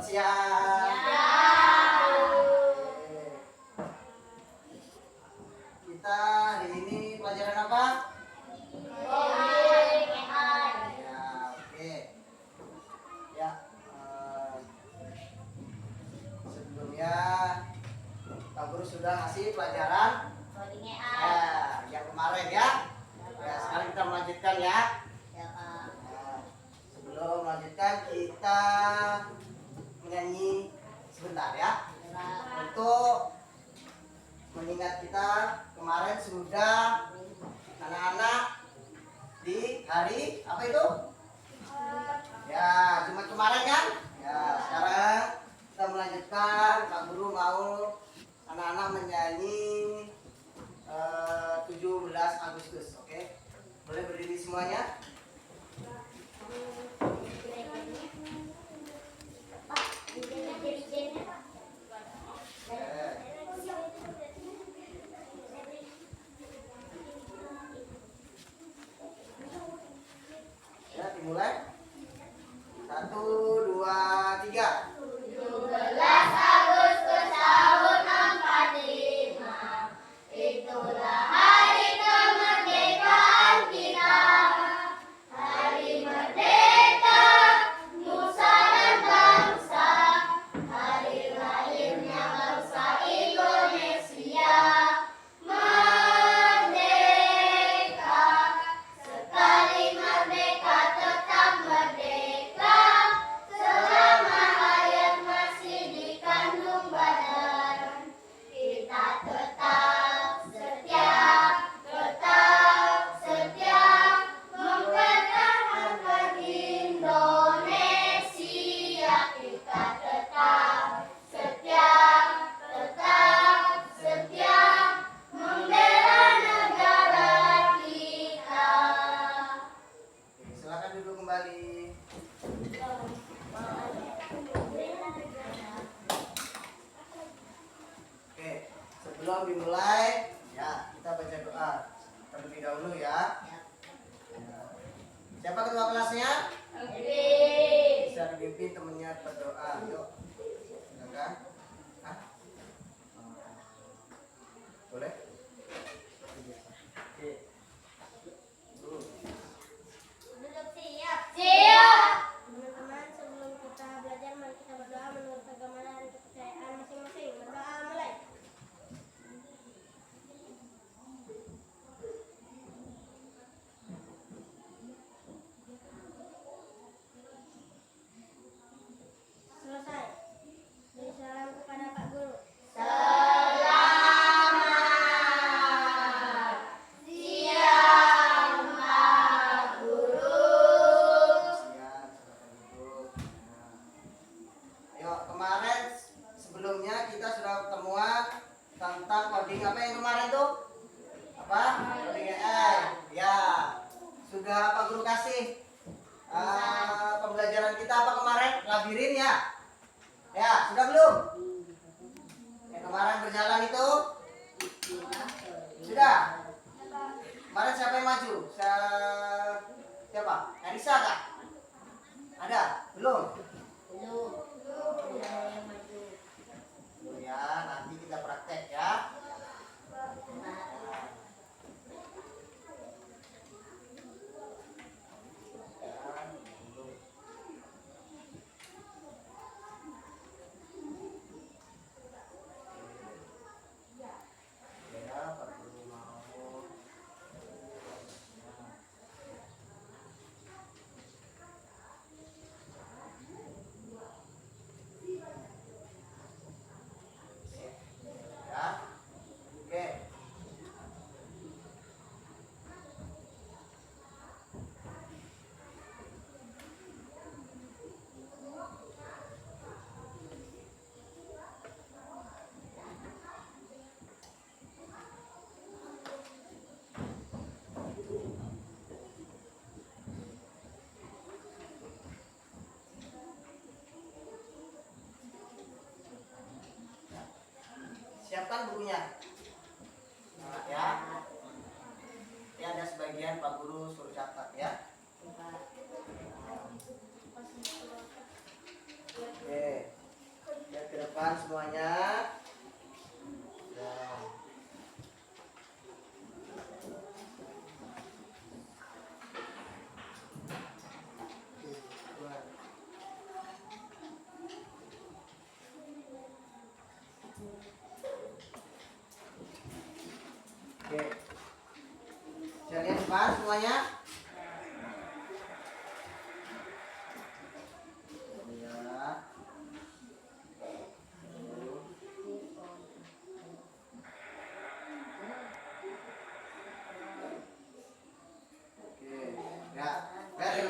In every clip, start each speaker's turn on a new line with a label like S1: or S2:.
S1: siang. Kita hari ini pelajaran apa? Ya, oke. Ya, sebelumnya Pak Guru sudah ngasih pelajaran yang kemarin ya. Ya, sekarang kita melanjutkan ya. Nah, sebelum melanjutkan kita menyanyi sebentar ya. Untuk mengingat kita kemarin sudah anak-anak di hari apa itu? Ya, Jumat kemarin kan? Ya, sekarang kita melanjutkan. Pak Guru mau anak-anak menyanyi 17 Agustus, oke? Boleh berdiri semuanya? Ya, dimulai. 1, 2, 3.
S2: 17 Agustus tahun 45, itulah hari kemerdekaan kita. Hari merdeka, nusa dan bangsa. Hari lahirnya bangsa Indonesia. Merdeka, sekali merdeka tetap merdeka. Selama hayat masih dikandung badan, kita tetap setia mempertahankan Indonesia. Kita tetap setia membela negara kita.
S1: Silakan duduk kembali. Oke, sebelum dimulai, ya kita baca doa terlebih dahulu ya. Siapa ketua kelasnya? Bisa dipimpin temannya berdoa. Yuk, silakan. Hah? Boleh? Oke.
S2: Duduk siap. Teman-teman, sebelum kita belajar, mari kita berdoa menurut agama dan kepercayaan masing-masing. Berdoa mulai. Selesai. Beri salam kepada Pak Guru. Selamat siang, Pak Guru.
S1: Siap, silakan duduk. Nah. Ayo, kemarin sebelumnya kita sudah pertemuan tentang coding apa yang kemarin tuh? Apa? Coding AI. Ya, sudah Pak Guru kasih pembelajaran kita apa kemarin? Labirin ya? Ya, sudah belum? Yang kemarin berjalan itu? Sudah? Kemarin siapa yang maju? Siapa? Arisa kah? Ada? Belum? Ya, nanti kita praktek ya. Ya, Pak Guru mau.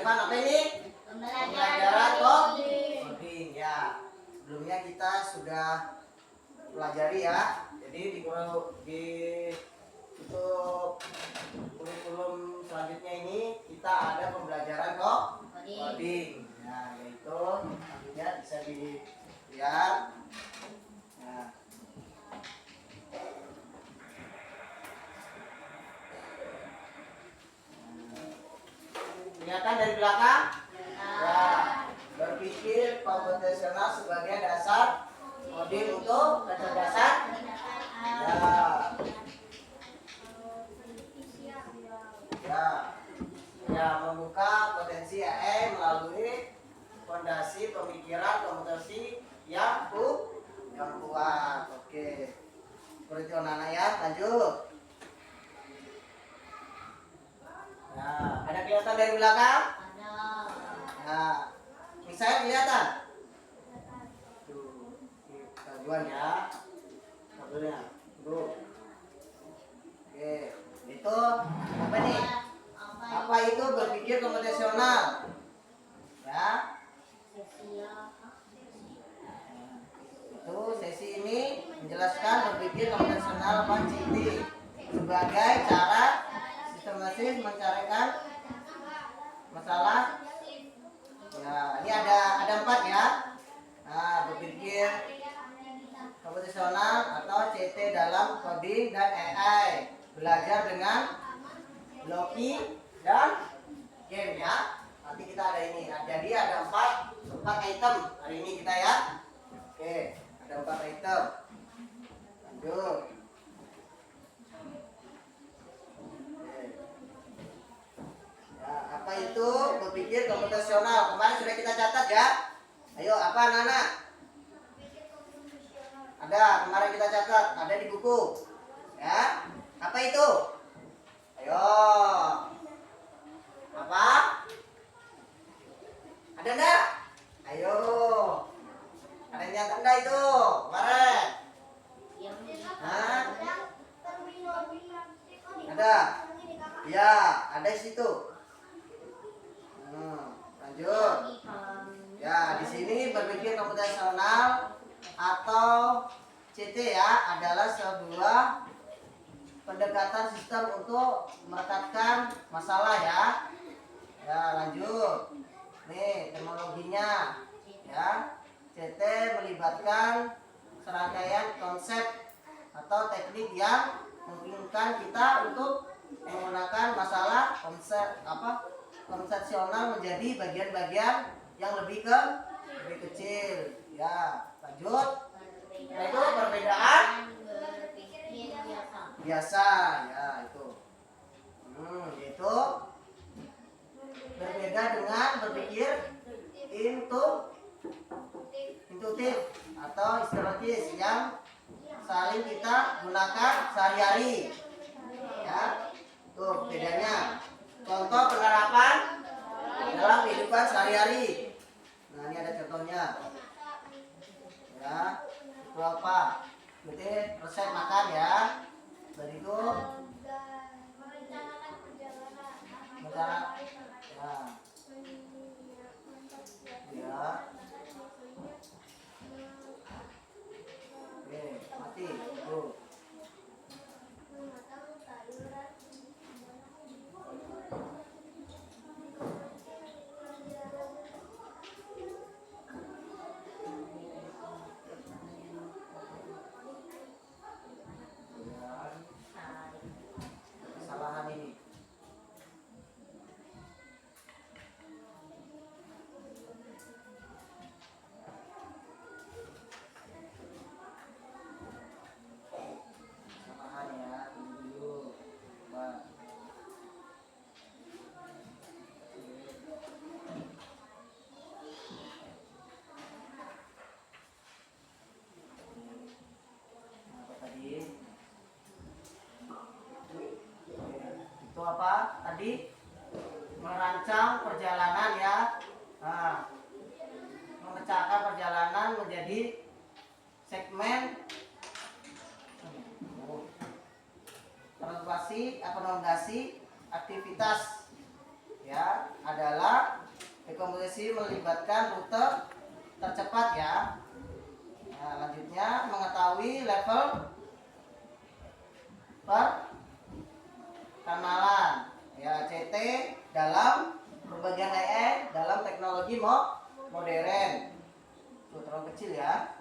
S1: depan apa ini? Pembelajaran coding ya. Sebelumnya kita sudah pelajari ya. Jadi di untuk kurikulum selanjutnya ini kita ada pembelajaran coding. Ya, yaitu nantinya bisa dilihat. Nah, kelihatan dari belakang? Ya, berpikir komputasional sebagai dasar coding untuk kecerdasan. Ya, membuka potensi AI melalui fondasi pemikiran komputasi yang kuat. Oke, seperti anak ya, lanjut. Nah, ada kelihatan dari belakang? Nah, misalnya kelihatan. Tuh, tujuan ya. Tabelnya. Tuh. Oke, itu apa nih? Apa itu berpikir komputasional? Ya. Itu sesi ini menjelaskan berpikir komputasional quantity sebagai cara sistematis mencarikan masalah. Ya, ini ada 4 ya. Nah, berpikir komputasional atau CT dalam coding dan AI, belajar dengan blocking dan game ya. Nanti kita ada ini. Nah, jadi ada 4 item hari ini kita ya. Oke, ada 4 item. Lanjut. Ya, apa itu berpikir komputasional? Kemarin sudah kita catat ya. Ayo, apa anak-anak? Ada, kemarin kita catat, ada di buku. Ya. Apa itu? Ayo. Apa? Ada enggak? Ayo. Ada yang nyata enggak itu? Kemarin. Hah? Ada? Ya, ada di situ. Lanjut. Ya, di sini berpikir komputasional atau CT ya adalah sebuah pendekatan sistem untuk merekatkan masalah ya. Ya, lanjut. Nih, teknologinya. Ya. CT melibatkan serangkaian konsep atau teknik yang memungkinkan kita untuk menggunakan masalah konsepsional menjadi bagian-bagian yang lebih kecil. Ya, lanjut. Nah, itu perbedaan biasa ya itu. Yaitu berbeda dengan berpikir intuitif atau sistematis yang saling kita gunakan sehari-hari. Ya, tuh bedanya. Contoh penerapan dalam kehidupan sehari-hari. Nah, ini ada contohnya. Ya, itu apa? Berarti resep makan ya. Dan itu rencana ya. Oke, mati. Tuh. Kesalahan ini. Kesalahan ya, tunggu dulu. Coba. Apa tadi? Itu apa? Tadi merancang perjalanan ya. Nah, memecahkan perjalanan menjadi segmen rekomendasi aktivitas ya adalah Dekomposisi melibatkan rute tercepat ya. Nah, lanjutnya mengetahui level perkenalan ya, CT dalam pembagian dalam teknologi modern. Tuh, terlalu kecil ya.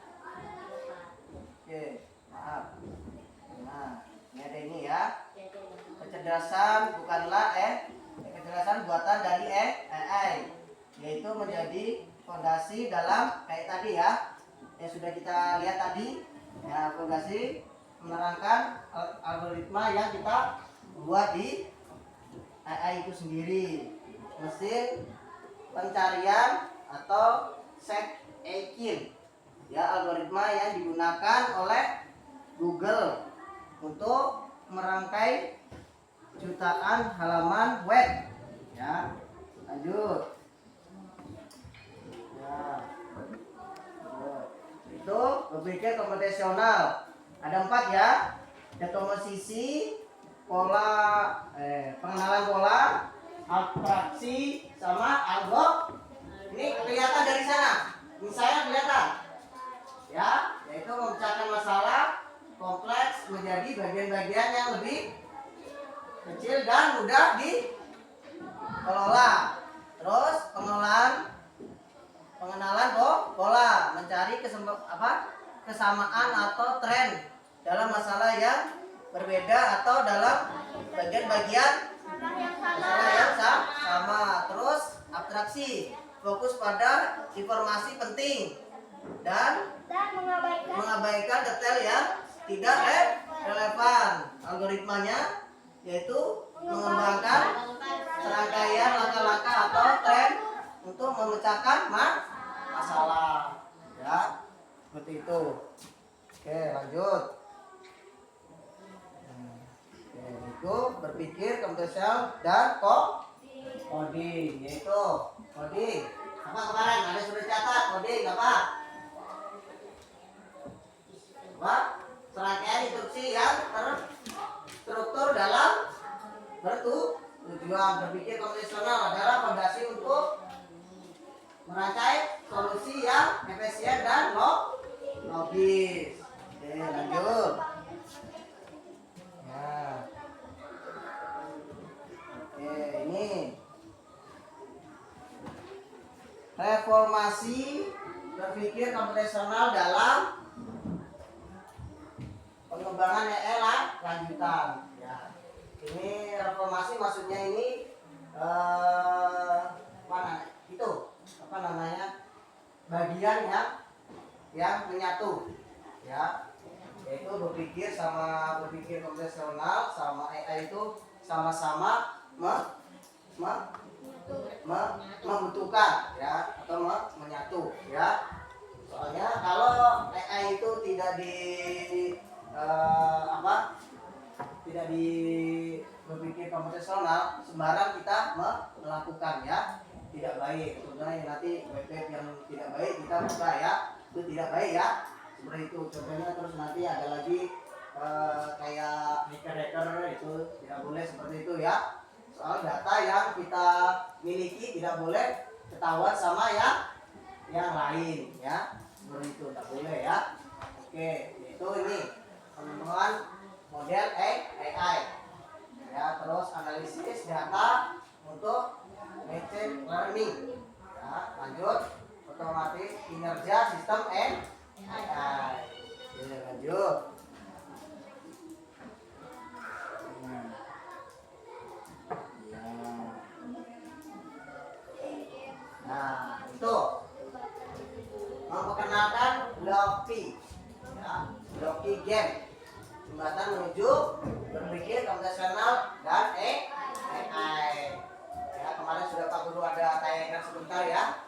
S1: Oke, maaf. Nah, ini ada ini ya. Kecerdasan kecerdasan buatan dari AI, yaitu menjadi fondasi dalam kayak tadi ya, yang sudah kita lihat tadi ya, fondasi menerangkan algoritma yang kita buat di AI itu sendiri, mesin pencarian atau search engine ya, algoritma yang digunakan oleh Google untuk merangkai jutaan halaman web ya. Lanjut ya. Itu berpikir komputasional ada 4 ya. Dekomposisi, pengenalan pola, abstraksi, sama algo. Ini kelihatan dari sana, ini saya kelihatan ya, yaitu memecahkan masalah kompleks menjadi bagian-bagian yang lebih kecil dan mudah dikelola. Terus pengenalan pola, mencari kesamaan atau tren dalam masalah yang berbeda atau dalam bagian-bagian masalah yang sama. Terus abstraksi, fokus pada informasi penting dan mengabaikan detail yang tidak relevan. Algoritmanya yaitu mengembangkan serangkaian langkah-langkah atau tren untuk memecahkan masalah ya, seperti itu. Oke, lanjut. Oke, itu berpikir komputasional dan coding, yaitu coding apa kemarin ada sudah catat, coding apa serangkaian instruksi yang terstruktur dalam bertujuan. Berpikir komputasional adalah fondasi untuk merangkai solusi yang efisien dan logis. Oke, lanjut ya. Oke, ini reformasi berpikir komputasional dalam pengembangan lanjutan ya. Ini reformasi maksudnya ini bagian yang menyatu ya, yaitu berpikir komputasional sama AI itu sama-sama membutuhkan ya, atau menyatu ya. Soalnya kalau AI itu tidak berpikir komputasional, sembarang kita melakukan ya, tidak baik. Sebenarnya nanti web yang tidak baik kita buka ya, itu tidak baik ya, seperti itu contohnya. Terus nanti ada lagi kayak hacker itu tidak boleh seperti itu ya. Soal data yang kita miliki tidak boleh ketahuan sama yang lain ya, seperti itu tidak boleh ya. Oke, itu ini pengembangan model AI ya. Terus analisis data untuk machine learning ya. Lanjut, otomatis kinerja sistem AI. Oke, lanjut. Nah, itu memperkenalkan Blockly ya, Blockly game, jembatan menuju berpikir komputasional dan AI ya. Kemarin sudah Pak Guru ada tayangan sebentar ya.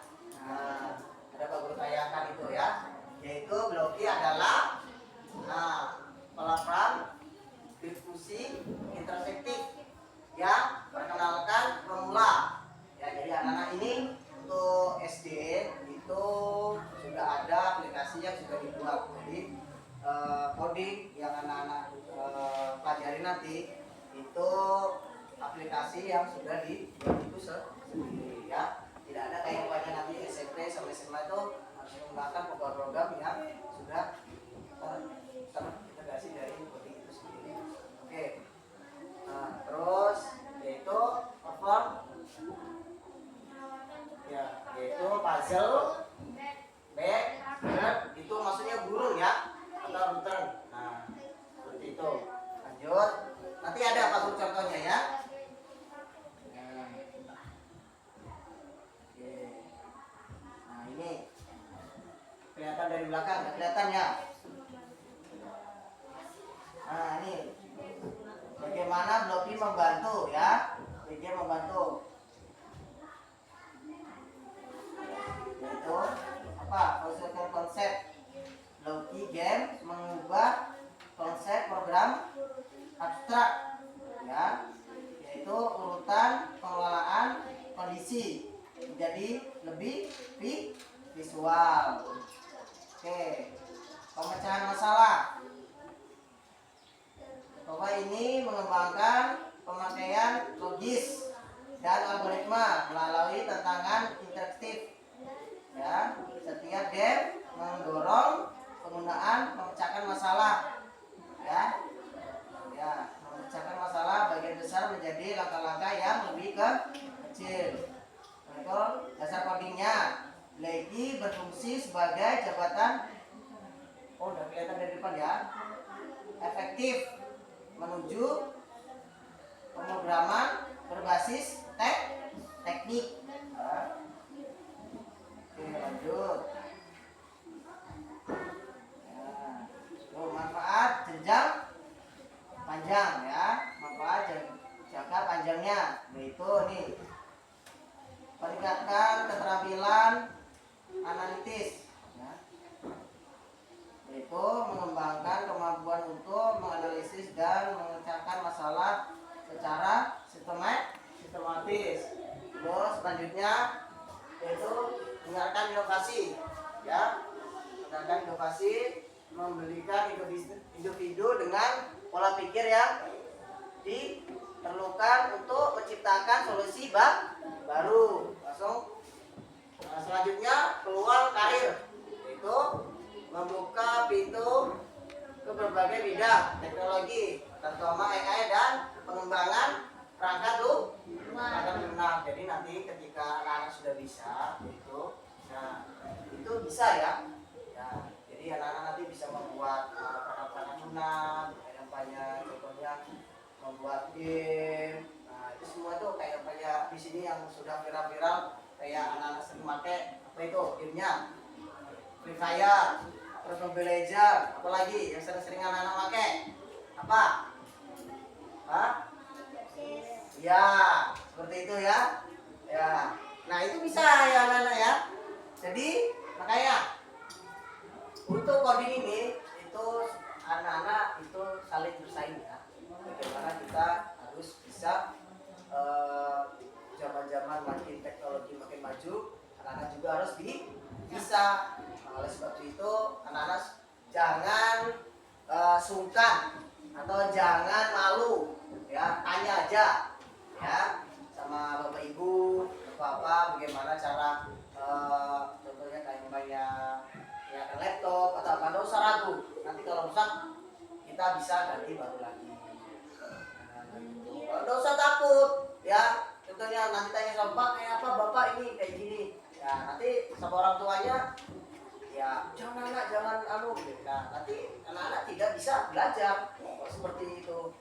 S1: Nah, ada Pak Guru tayangkan itu ya, yaitu Blockly adalah platform diskusi interaktif yang perkenalkan pemula ya. Jadi anak-anak ini untuk SD itu sudah ada aplikasi yang sudah dibuat. Jadi coding yang anak-anak pelajari nanti itu aplikasi yang sudah dibuat itu sendiri ya. Tidak ada kayak yaitu puzzle, back, bird, itu maksudnya burung ya, atau return. Nah, seperti itu. Lanjut. Nanti ada Pak Guru contohnya ya. Nah, oke. Nah ini kelihatan dari belakang, nggak kelihatan ya? Nah ini bagaimana Blocky membantu ya? BG membantu. Yaitu apa? Konsep Blocky game mengubah konsep program abstrak ya, yaitu urutan pengelolaan kondisi menjadi lebih visual. Oke, pemecahan masalah. Bahwa ini mengembangkan pemakaian logis dan algoritma melalui tantangan interaktif. Ya, setiap game mendorong penggunaan memecahkan masalah. Ya, memecahkan masalah bagian besar menjadi langkah-langkah yang lebih kecil. Itu dasar codingnya. Lagi berfungsi sebagai jabatan. Oh, udah kelihatan dari depan ya. Efektif menuju pemrograman berbasis teknik. Oke, lanjut. Manfaat jenjang panjang ya, manfaat jangka panjangnya yaitu nih meningkatkan keterampilan analitis ya, yaitu mengembangkan kemampuan untuk menganalisis dan memecahkan masalah secara sistematis. Terus selanjutnya yaitu meningkatkan inovasi ya, meningkatkan inovasi, memberikan individu dengan pola pikir yang diperlukan untuk menciptakan solusi baru. Langsung. Nah, selanjutnya peluang karir, yaitu membuka pintu ke berbagai bidang teknologi, terutama AI dan pengembangan perangkat lunak. Jadi nanti ketika anak-anak sudah bisa, itu bisa ya. Jadi anak-anak nanti bisa membuat perangkat lunak, yang banyak contohnya membuat game. Nah itu semua tuh kayak di sini yang sudah viral-viral, kayak anak-anak sering pakai apa itu gamenya, Free Fire, terus Mobile Legends, apalagi yang sering-sering anak-anak pakai apa? Ya seperti itu ya. Nah itu bisa ya anak-anak ya. Jadi makanya untuk coding ini itu anak-anak itu saling bersaing ya. Bagaimana kita harus bisa zaman-zaman makin teknologi makin maju, anak-anak juga harus bisa. Oleh sebab itu anak-anak jangan sungkan atau jangan malu ya, tanya aja ya sama bapak ibu apa bagaimana cara contohnya kayak ya laptop atau apa, nggak usah ragu, nanti kalau rusak kita bisa ganti baru lagi. Nggak usah takut ya, contohnya nanti tanya sama bapak kayak apa, bapak ini kayak gini ya, nanti sama orang tuanya ya jangan nah, nanti anak-anak tidak bisa belajar seperti itu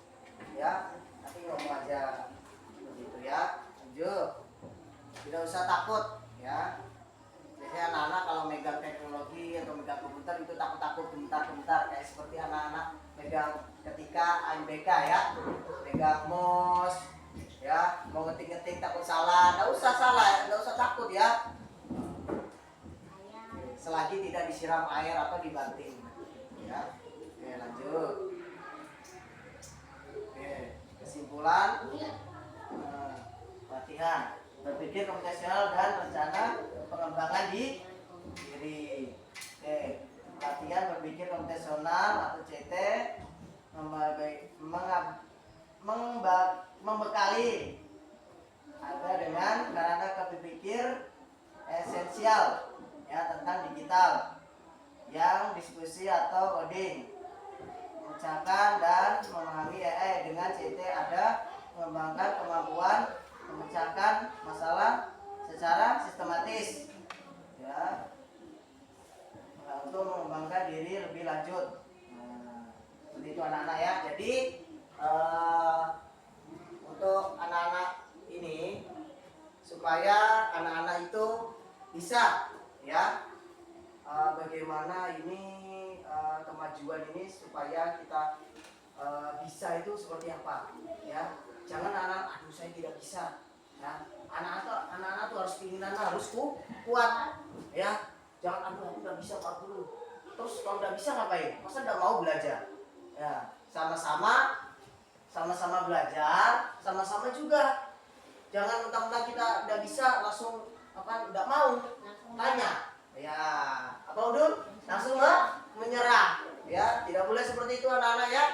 S1: ya, nanti ngomong aja begitu ya. Lanjut, tidak usah takut ya. Biasanya anak-anak kalau megang teknologi atau megang komputer itu takut-takut bentar-bentar, kayak seperti anak-anak megang ketika AMBK ya, megang mouse ya, mau ngetik-ngetik takut salah. Nggak usah salah, nggak usah takut ya, selagi tidak disiram air atau dibanting ya. Oke, lanjut. Oke, kesimpulan latihan berpikir komputasional dan rencana pengembangan diri. Oke, latihan berpikir komputasional atau CT membekali Anda dengan kerangka berpikir esensial ya tentang digital, yang diskusi atau coding, memecahkan dan memahami AI. Dengan CT ada mengembangkan kemampuan memecahkan masalah secara sistematis supaya anak-anak itu bisa ya bagaimana ini kemajuan ini supaya kita bisa itu seperti apa ya. Jangan anak aduh saya tidak bisa ya. Anak-anak tuh harus keinginan harus kuat ya. Jangan aduh aku nggak bisa 40. Terus kalau nggak bisa ngapain? Masa nggak mau belajar? Ya sama-sama belajar, sama-sama juga. Jangan mentang-mentang kita nggak bisa langsung nggak mau tanya. Ya apa Udun? Langsung menyerah. Ya tidak boleh seperti itu anak-anak ya.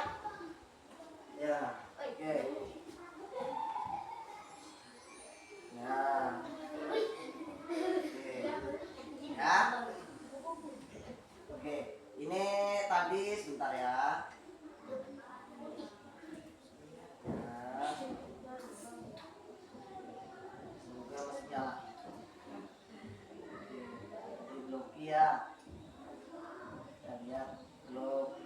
S1: Ya oke. Ya oke. Ya oke. Ini tadi sebentar ya. Semoga masih nyala. Di blok ya. Kita lihat blok.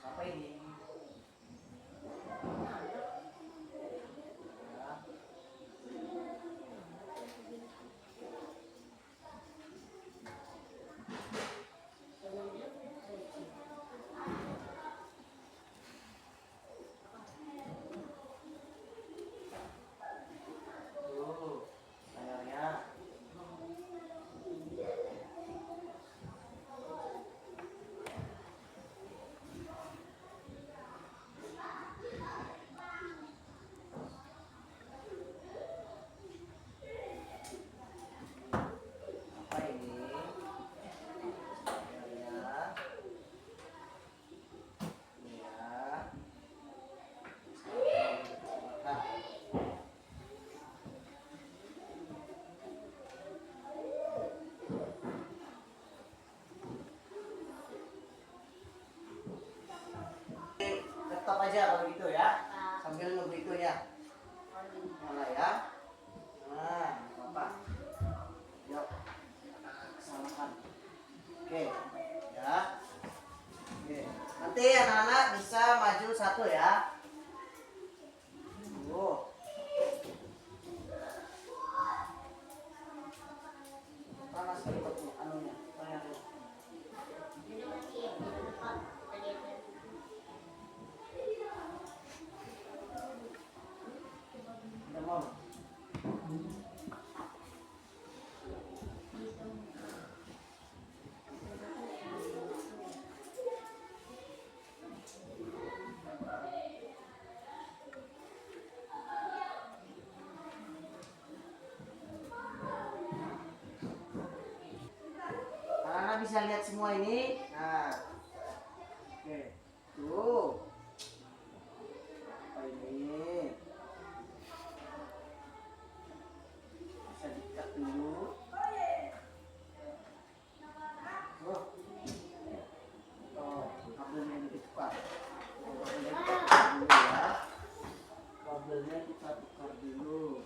S1: Apa ini? Layarnya. Apa ini? Layarnya. Ini ya. Nah, tetap aja kalau gitu ya. Sambil nunggu itu ya. Nyala ya. Nah, apa? Yuk. Kesalahan. Oke. Ya. Oke. Nanti anak-anak bisa maju satu ya. Tuh. Panas seperti anunya. Layarnya. Udah mau. Anak-anak bisa lihat semua ini. Nah. Oke. Tuh. Apa ini? Bisa dikat dulu. Oh, kabelnya ini ditukar. Kabelnya kita tukar dulu ya. Kabelnya kita tukar dulu.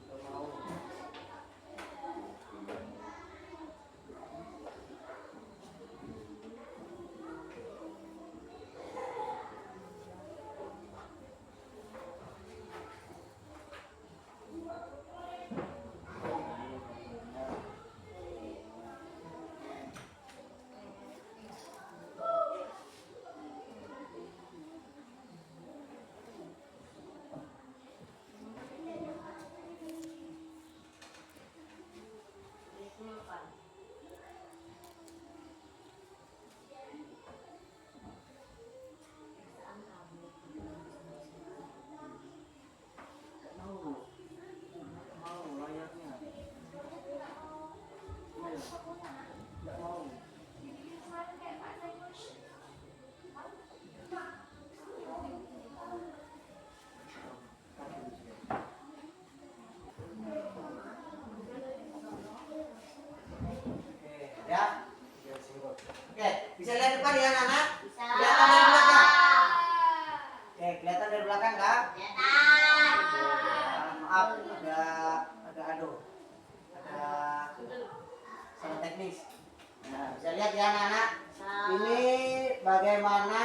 S1: Nggak mau. bagaimana?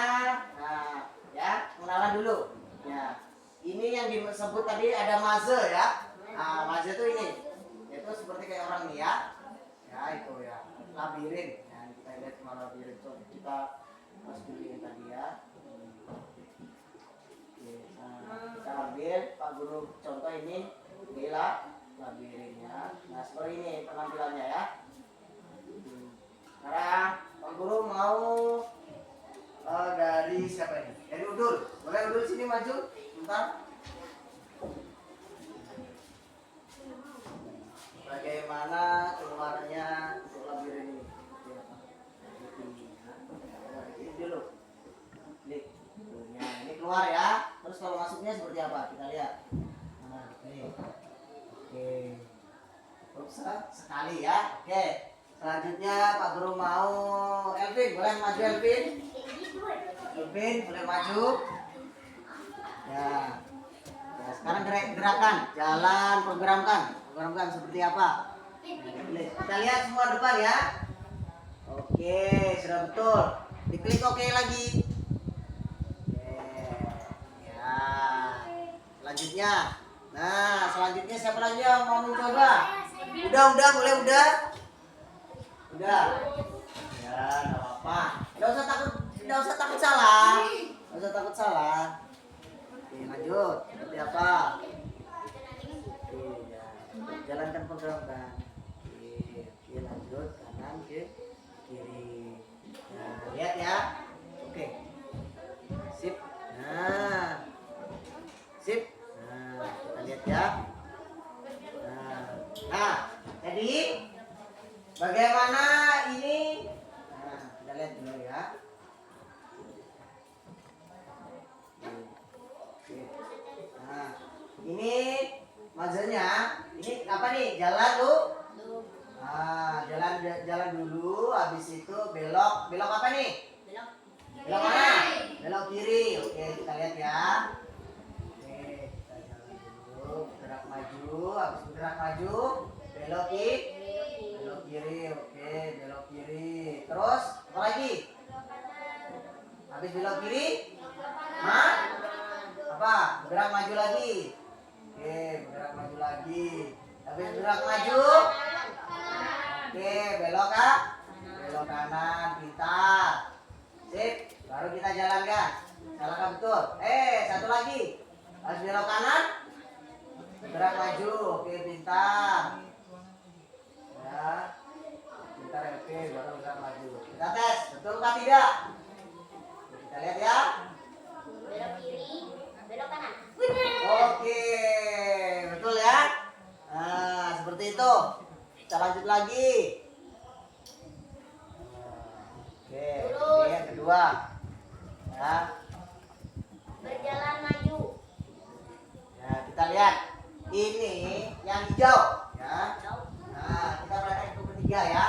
S1: Nah, ya, pengenalan dulu. Ya, ini yang disebut tadi ada maze ya. Nah, maze itu ini, itu seperti kayak orang nih ya. Ya itu ya, labirin. Nah, kita lihat cuma labirin. Coba kita pas dulu yang tadi ya. Oke, nah, kita ambil Pak Guru contoh ini, inilah labirinnya. Nah, seperti ini penampilannya ya. Sekarang Pak Guru mau dari siapa ini? Dari Udul. Boleh Udul sini maju, bentar. Bagaimana keluarnya untuk labirin ini? Ini dulu. Klik. Nah, ini keluar ya. Terus kalau masuknya seperti apa? Kita lihat. Nah, ini. Oke. Ups, sekali ya. Oke. Selanjutnya Pak Guru mau Elvin, boleh maju Elvin? Elvin boleh maju. Ya. Ya, sekarang gerakan, jalan, programkan seperti apa? Kita lihat semua depan ya. Oke, sudah betul. Diklik oke lagi. Oke. Ya. Selanjutnya. Nah, selanjutnya siapa lagi yang mau mencoba? Udah, boleh udah. Udah. Ya, enggak apa-apa. Enggak usah takut salah. Enggak usah takut salah. Oke, lanjut. Seperti apa? Oke, ya. Jalankan program kan. Oke, lanjut kanan ke kiri. Nah, lihat ya. Oke. Sip. Nah. Sip. Nah, kita lihat ya. Nah, jadi bagaimana ini? Nah, kita lihat dulu ya. Nah, ini mazanya. Ini apa nih? Jalan tuh. Nah, jalan dulu. Habis itu belok apa nih? Belok mana? Belok kiri. Oke, kita lihat ya. Oke, kita jalan dulu. Gerak maju. Habis bergerak maju, belok kiri. Oke, belok kiri. Terus apa lagi? Habis belok kiri, apa? Bergerak maju lagi. Oke, bergerak maju lagi. Habis bergerak maju, oke, belok kanan, pintar. Sip, baru kita jalankan. Jalankan betul. Satu lagi. Habis belok kanan, bergerak maju. Oke, pintar. Ya, pintar. Oke, baru bergerak maju. Kita tes, betul atau tidak? Kita lihat ya.
S2: Belok kiri, belok kanan.
S1: Oke, betul ya. Nah, seperti itu. Kita lanjut lagi. Oke, ini yang kedua. Ya.
S2: Berjalan maju.
S1: Ya, kita lihat. Ini yang hijau. Ya. Nah, kita perhatikan itu ketiga ya.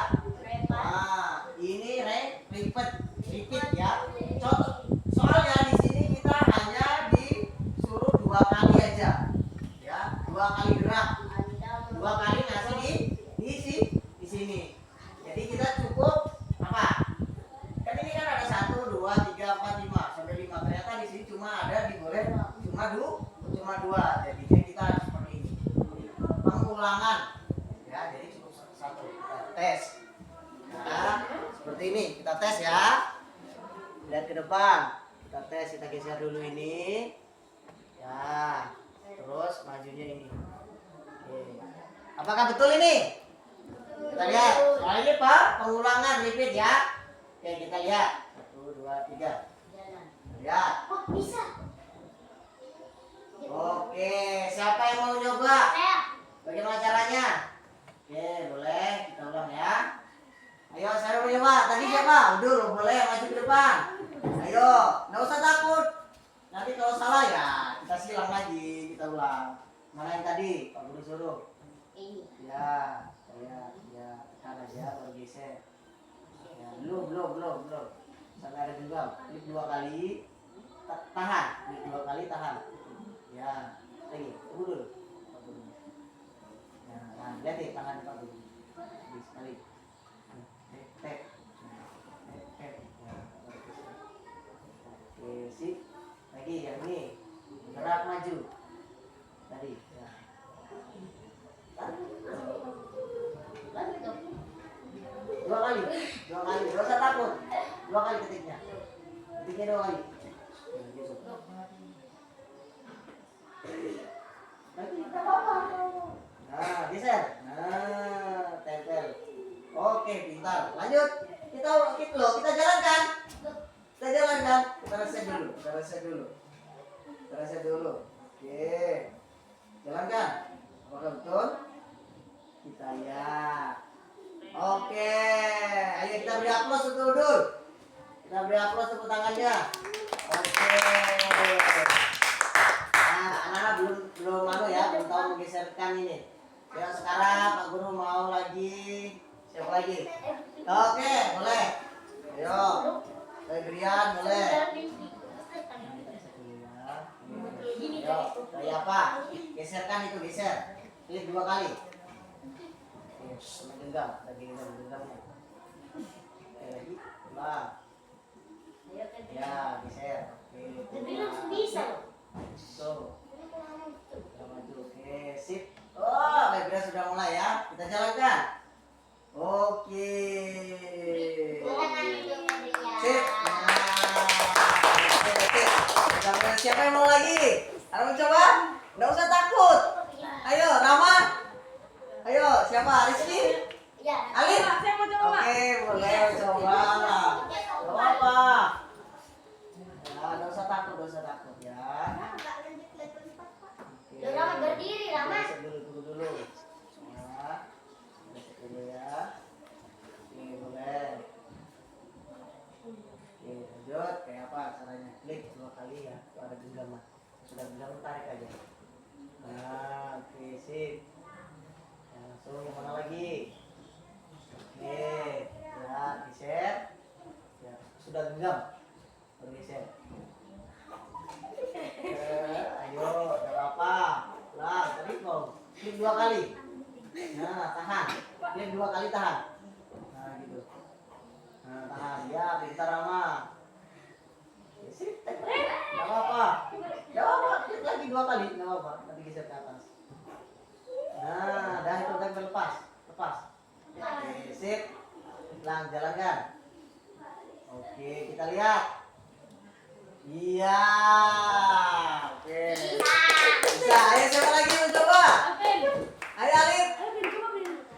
S1: Nah, ini repeat ya. Soalnya di sini kita hanya disuruh 2 kali aja. Ya, 2 kali gerak. 2 kali ngasih di sini. Jadi kita cukup apa? Kan ini kan ada 1, 2, 3, 4, 5 sampai 5. Ternyata di sini cuma diboleh cuma 2. Jadi kita harus seperti ini. Pengulangan. Ya, jadi cukup 1. Kita tes. Nah, seperti ini kita tes ya. Lihat ke depan. Kita tes, kita geser dulu ini. Ya. Terus majunya ini. Oke. Apakah betul ini? Kita lihat. Soal ini Pak, pengulangan repeat ya. Oke, kita lihat. 1, 2, 3. Lihat.
S2: Kok bisa?
S1: Oke, siapa yang mau nyoba?
S2: Saya.
S1: Bagaimana caranya? Oke, boleh kita ulang ya. Ayo, saya mau nyoba. Tadi siapa? Udah, boleh maju ke depan. Ayo, nggak usah takut. Nanti kalau salah ya kita silang lagi, kita ulang. Mana yang tadi? Pak Guru suruh.
S2: Ini.
S1: Ya, tekan aja baru geser. Ya, belum. Sampai ada juga. Klik 2 kali, tahan. Klik 2 kali, tahan. Ya, lagi. Tunggu dulu. Pak Guru. Ya, nah, lihat deh tangan Pak Guru. Sekali. Tep. Ya, baru geser. Ketiknya doang lagi. Lagi nggak apa-apa. Nah, geser. Nah, tempel. Oke, pintar. Lanjut. Kita jalankan. Kita jalankan. Kita reset dulu. Kita reset dulu. Oke. Jalankan. Apakah betul? Kita lihat. Oke. Ayo kita beri aplaus untuk Udul. Kita beri aplaus tepuk tangannya. Oke. Nah, anak-anak belum tahu menggeserkan ini. Ya, sekarang Pak Guru mau lagi. Siapa lagi? Oke, boleh. Ayo. Febrian boleh. Ayo, kayak apa? Geserkan itu, geser. Klik 2 kali. Menggenggam, lagi genggamnya. Oke, lagi. Ulang. Ya, geser. Oke.
S2: Bisa.
S1: So. Kita maju. Oke, sip. Oh, Febrian sudah mulai ya. Kita jalankan. Oke. Sip. Nah, siapa yang mau lagi? Ada mau coba? Nggak usah takut. Ayo, Rama. Ayo, siapa? Rizky? Alif? Oke, boleh coba. Gak apa-apa. Nah, nggak usah takut ya.
S2: Rama berdiri, Rama.
S1: Tunggu dulu. Nah, dulu ya. Oke, boleh. Oke, lanjut. Kayak apa caranya? Klik 2 kali ya. Itu ada genggaman. Sudah genggam, tarik aja. Nah, oke, sip. Nah, langsung yang mana lagi? Oke, ya, geser. Ya, sudah genggam. Baru geser. Ayo, gak apa-apa. Lah, tadi mau klik 2 kali. Nah, tahan. Klik 2 kali, tahan. Nah, gitu. Nah, tahan. Ya, pintar Rama. Sip, gak apa-apa. Gak apa-apa, klik lagi 2 kali. Gak apa-apa, nanti geser ke atas. Nah, dah itu tempel lepas. Oke, sip. Ulang, jalankan. Oke, kita lihat. Iya. Oke. Bisa. Ayo siapa lagi mau coba? Ayo Alif.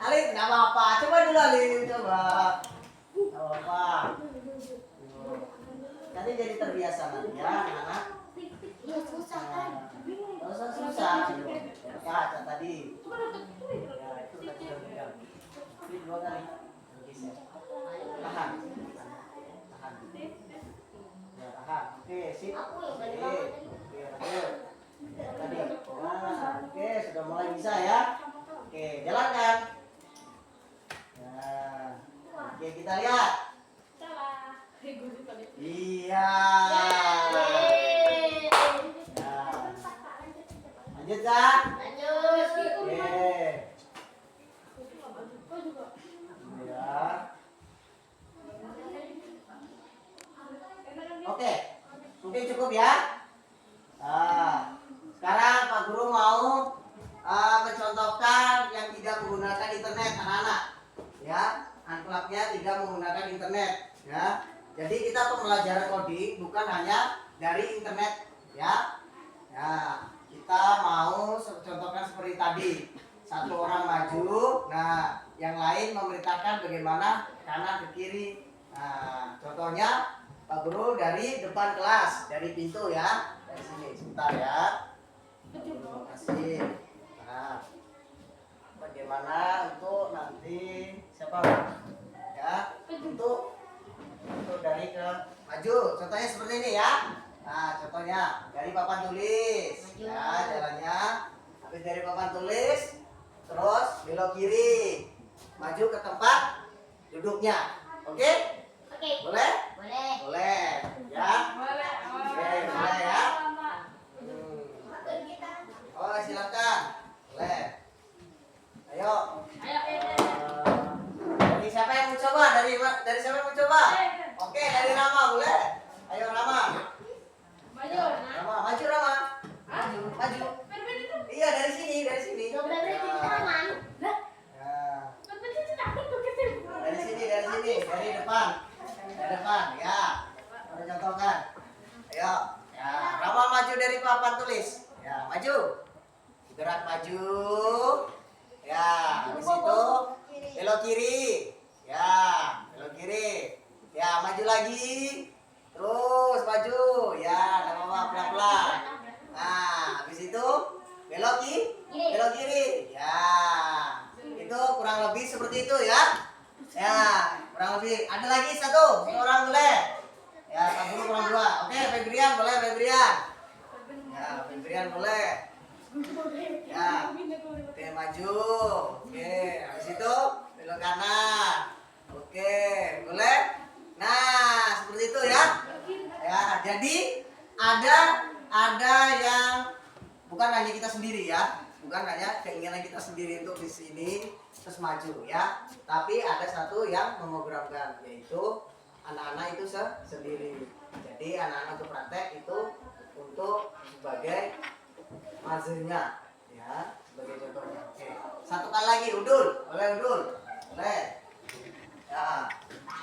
S1: Alif, nggak apa-apa. Coba dulu Alif, coba. Nggak apa-apa. Nanti jadi terbiasa nanti ya, anak-anak. Nggak usah susah. Baca tadi. Ya, itu tadi udah pegang. Klik 2 kali. Geser. Tahan. Ya, tahan. Oke, sip. Oke, lanjut. Tadi. Nah, oke, sudah mulai bisa ya. Oke, jalankan. Nah, oke, kita lihat. Iya. Nah, lanjut kan? Oke. Ya. Oke, mungkin cukup ya. Nah, sekarang Pak Guru mau mencontohkan yang tidak menggunakan internet anak-anak. Ya, anklavnya tidak menggunakan internet. Ya, jadi kita pembelajaran coding bukan hanya dari internet. Ya, kita mau contohkan seperti tadi. Satu orang maju, nah yang lain memerintahkan bagaimana kanan ke kiri. Nah, contohnya Pak Guru dari depan kelas, dari pintu ya, dari sini. Sebentar ya. Terima kasih. Nah, bagaimana untuk nanti siapa? Ya, untuk dari ke maju. Contohnya seperti ini ya. Nah, contohnya dari papan tulis. Ya, jalannya. Habis dari papan tulis, terus belok kiri, maju ke tempat duduknya. Oke? Boleh? Boleh. Ya? Oke, boleh ya? Oh, silakan. Boleh. Ayo. Dari siapa yang mau coba? Dari siapa yang mau coba? Oke, dari Rama boleh. Ayo Rama. Rama, maju Rama. Maju. Iya, dari sini. Ya. Dari sini, dari depan. Ya. maju. Ya, habis itu belok kiri. Ya, belok kiri. Ya, maju lagi. Terus maju. Ya, enggak apa-apa, pelan-pelan. Nah, habis itu belok belok kiri. Ya. Itu kurang lebih seperti itu ya. Ya, kurang lebih. Ada lagi satu orang boleh. Ya, satu kurang dua. Oke, Febrian boleh, Febrian. Ya, Febrian boleh. Ya, oke maju. Oke, habis itu belok kanan. Oke, boleh. Nah, seperti itu ya. Ya, jadi ada yang bukan hanya kita sendiri ya, bukan hanya keinginan kita sendiri untuk di sini terus maju ya, tapi ada satu yang memprogramkan, yaitu anak-anak itu sendiri. Jadi anak-anak untuk praktek itu untuk sebagai mazunya ya, sebagai contohnya. Oke, satu kali lagi Udul, boleh Udul, boleh ya.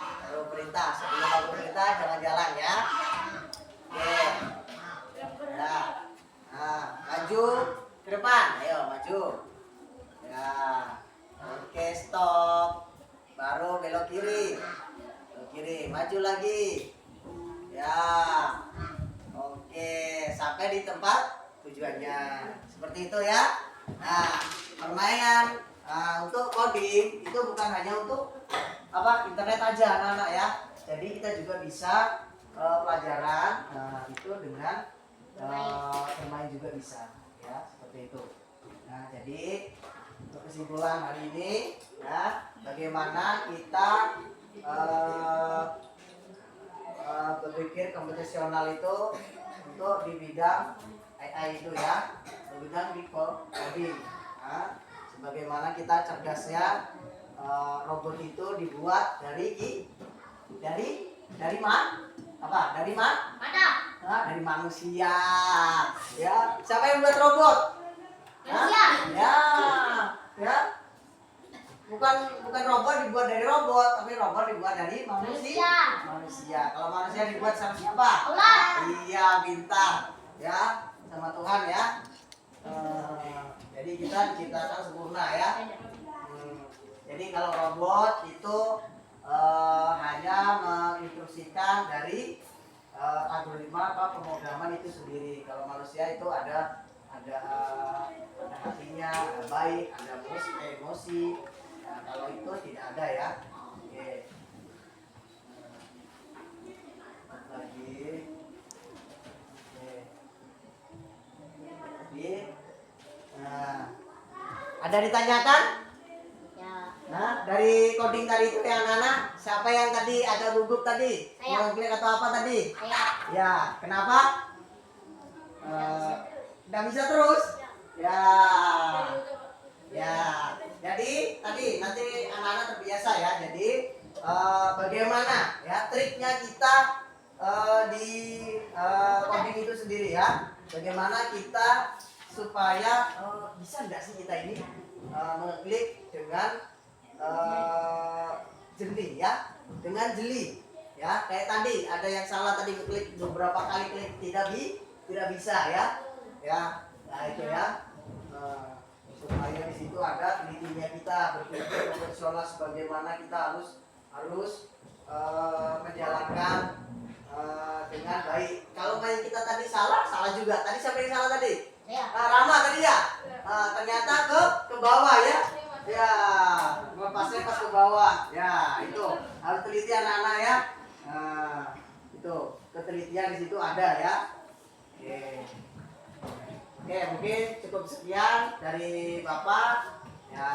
S1: Baru perintah, sebelum baru perintah jangan jalan ya. Oke ya. Nah, maju ke depan, ayo maju ya. Oke, stop, baru belok kiri, maju lagi ya. Oke, sampai di tempat tujuannya, seperti itu ya. Nah, permainan untuk coding itu bukan hanya untuk internet aja anak-anak ya. Jadi kita juga bisa pelajaran itu dengan bermain juga bisa ya, seperti itu. Nah, jadi untuk kesimpulan hari ini ya, bagaimana kita berpikir komputasional itu untuk di bidang AI itu ya, di bidang coding. Nah, sebagaimana kita cerdasnya robot itu dibuat dari mana? Dari manusia. Ya, siapa yang buat robot?
S2: Manusia.
S1: Ya. Bukan robot dibuat dari robot, tapi robot dibuat dari manusia. Kalau manusia dibuat sama siapa?
S2: Allah.
S1: Iya, bintang. Ya, sama Tuhan ya. Jadi kita diciptakan sempurna ya. Jadi kalau robot itu hanya menginstruksikan dari algoritma atau pemrograman itu sendiri. Kalau manusia itu ada hatinya, ada baik, ada emosi. Nah, kalau itu tidak ada ya. Oke. Lagi. Oke. Jadi, ada ditanyakan? Nah, dari coding tadi itu yang anak, siapa yang tadi agak gugup tadi? Ngeklik atau apa tadi? Ya, kenapa? Nggak bisa terus? Ya. Jadi tadi nanti anak-anak terbiasa ya. Jadi bagaimana ya triknya kita di coding itu sendiri ya? Bagaimana kita supaya bisa nggak sih kita ini mengeklik dengan jeli ya, dengan jeli ya. Kayak tadi ada yang salah tadi, klik beberapa kali klik tidak bisa ya. Nah itu ya, supaya di situ ada telitinya kita berpikir profesional sebagaimana kita harus menjalankan dengan baik. Kalau main kita tadi salah juga. Tadi siapa yang salah tadi? Rama tadi ya. Ternyata ke bawah ya. Ya, lepasnya pas ke bawah. Ya, itu harus teliti anak-anak ya. Nah, itu ketelitian di situ ada ya. Oke, mungkin cukup sekian dari Bapak. Ya,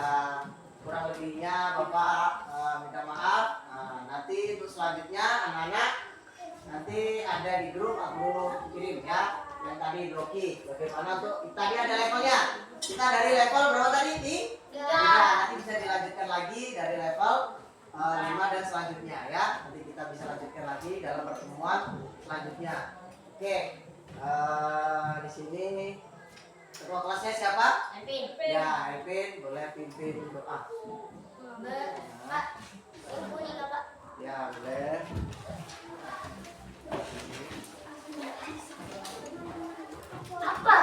S1: kurang lebihnya Bapak minta maaf. Nanti untuk selanjutnya anak-anak nanti ada di grup aku kirim ya. Yang tadi Rocky, bagaimana untuk tadi ada levelnya. Kita dari level berapa tadi? 3. Nanti bisa dilanjutkan lagi dari level 5 dan selanjutnya ya. Nanti kita bisa lanjutkan lagi dalam pertemuan selanjutnya. Oke, di sini ketua kelasnya siapa? Elvin. Ya, Elvin boleh pimpin doa.
S2: Pak, ini Pak.
S1: Ya, boleh.
S2: Apa?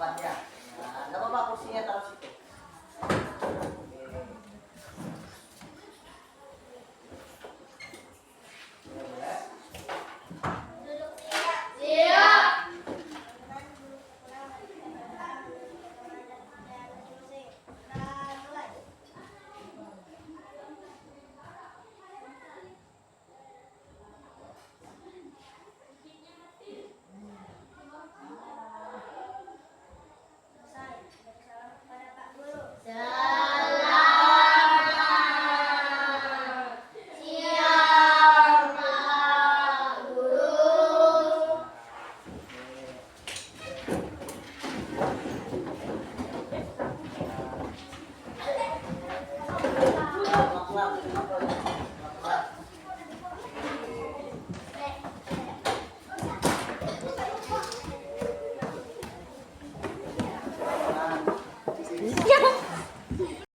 S1: tempatnya. Nah, nggak apa-apa kursinya taruh situ.